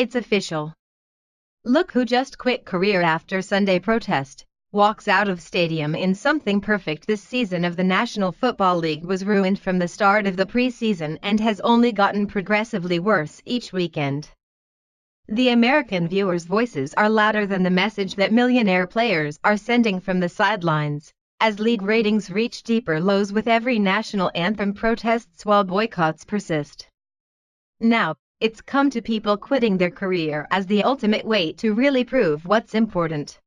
It's official. Look who just quit career after Sunday protest, walks out of stadium in something perfect. This season of the National Football League was ruined from the start of the preseason and has only gotten progressively worse each weekend. The American viewers' voices are louder than the message that millionaire players are sending from the sidelines, as league ratings reach deeper lows with every national anthem protests while boycotts persist. Now, it's come to people quitting their career as the ultimate way to really prove what's important.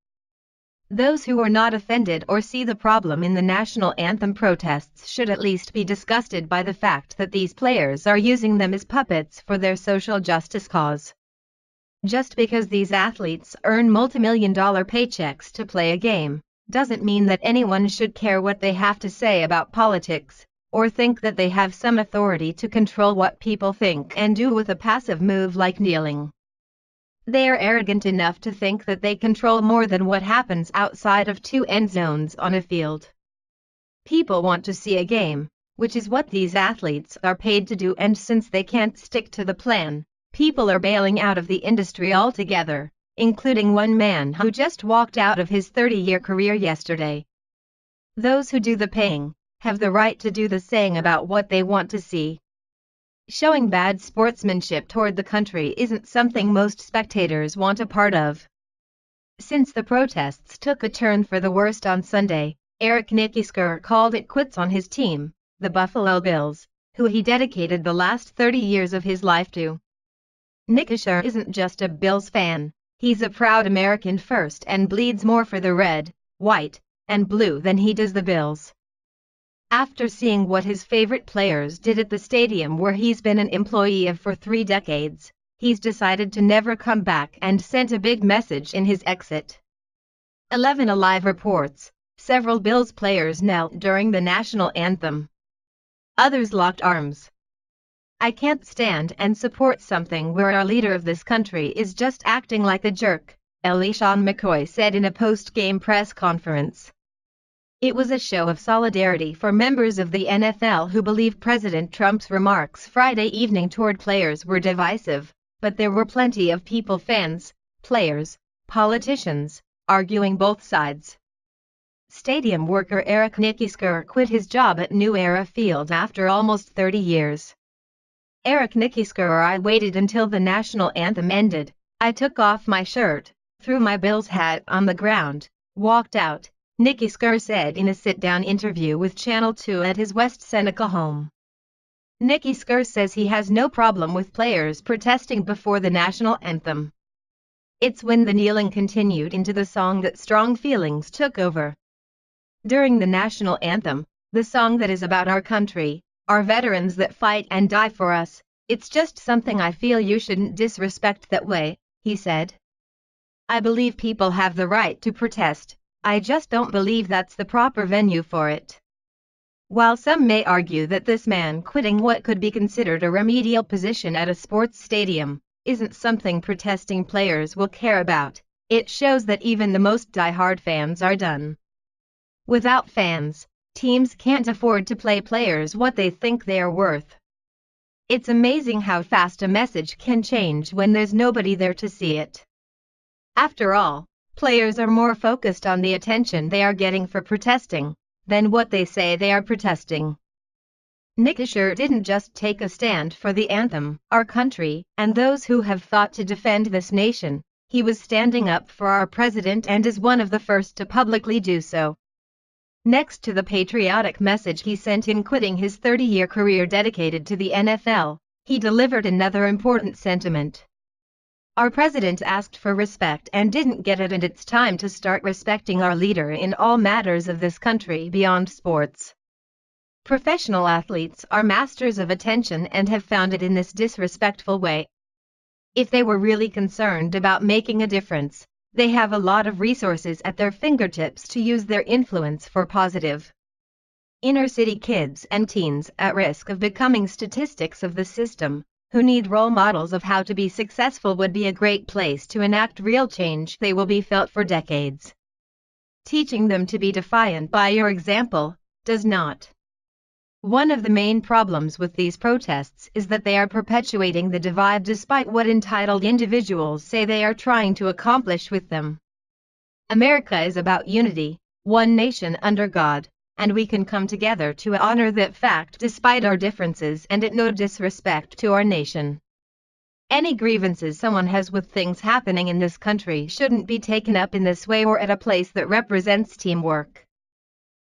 Those who are not offended or see the problem in the national anthem protests should at least be disgusted by the fact that these players are using them as puppets for their social justice cause. Just because these athletes earn multimillion-dollar paychecks to play a game, doesn't mean that anyone should care what they have to say about politics, or think that they have some authority to control what people think and do with a passive move like kneeling. They are arrogant enough to think that they control more than what happens outside of two end zones on a field. People want to see a game, which is what these athletes are paid to do, and since they can't stick to the plan, people are bailing out of the industry altogether, including one man who just walked out of his 30-year career yesterday. Those who do the paying have the right to do the saying about what they want to see. Showing bad sportsmanship toward the country isn't something most spectators want a part of. Since the protests took a turn for the worst on Sunday, Eric Nikisker called it quits on his team, the Buffalo Bills, who he dedicated the last 30 years of his life to. Nikisker isn't just a Bills fan, he's a proud American first and bleeds more for the red, white, and blue than he does the Bills. After seeing what his favorite players did at the stadium where he's been an employee of for 3 decades, he's decided to never come back and sent a big message in his exit. 11 Alive reports, several Bills players knelt during the national anthem. Others locked arms. I can't stand and support something where our leader of this country is just acting like a jerk, LeSean McCoy said in a post-game press conference. It was a show of solidarity for members of the NFL who believe President Trump's remarks Friday evening toward players were divisive, but there were plenty of people, fans, players, politicians, arguing both sides. Stadium worker Eric Nikisker quit his job at New Era Field after almost 30 years. Eric Nikisker: I waited until the national anthem ended. I took off my shirt, threw my Bills hat on the ground, walked out, Nikisker said in a sit-down interview with Channel 2 at his West Seneca home. Nikisker says he has no problem with players protesting before the national anthem. It's when the kneeling continued into the song that strong feelings took over. During the national anthem, the song that is about our country, our veterans that fight and die for us, it's just something I feel you shouldn't disrespect that way, he said. I believe people have the right to protest, I just don't believe that's the proper venue for it. While some may argue that this man quitting what could be considered a remedial position at a sports stadium isn't something protesting players will care about, it shows that even the most die-hard fans are done. Without fans, teams can't afford to pay players what they think they are worth. It's amazing how fast a message can change when there's nobody there to see it. After all, players are more focused on the attention they are getting for protesting than what they say they are protesting. Nikisker didn't just take a stand for the anthem, our country, and those who have fought to defend this nation. He was standing up for our president and is one of the first to publicly do so. Next to the patriotic message he sent in quitting his 30-year career dedicated to the NFL, he delivered another important sentiment. Our president asked for respect and didn't get it, and it's time to start respecting our leader in all matters of this country beyond sports. Professional athletes are masters of attention and have found it in this disrespectful way. If they were really concerned about making a difference, they have a lot of resources at their fingertips to use their influence for positive. Inner-city kids and teens at risk of becoming statistics of the system, who need role models of how to be successful, would be a great place to enact real change. They will be felt for decades. Teaching them to be defiant by your example does not. One of the main problems with these protests is that they are perpetuating the divide despite what entitled individuals say they are trying to accomplish with them. America is about unity, one nation under God, and we can come together to honor that fact despite our differences and no disrespect to our nation. Any grievances someone has with things happening in this country shouldn't be taken up in this way or at a place that represents teamwork.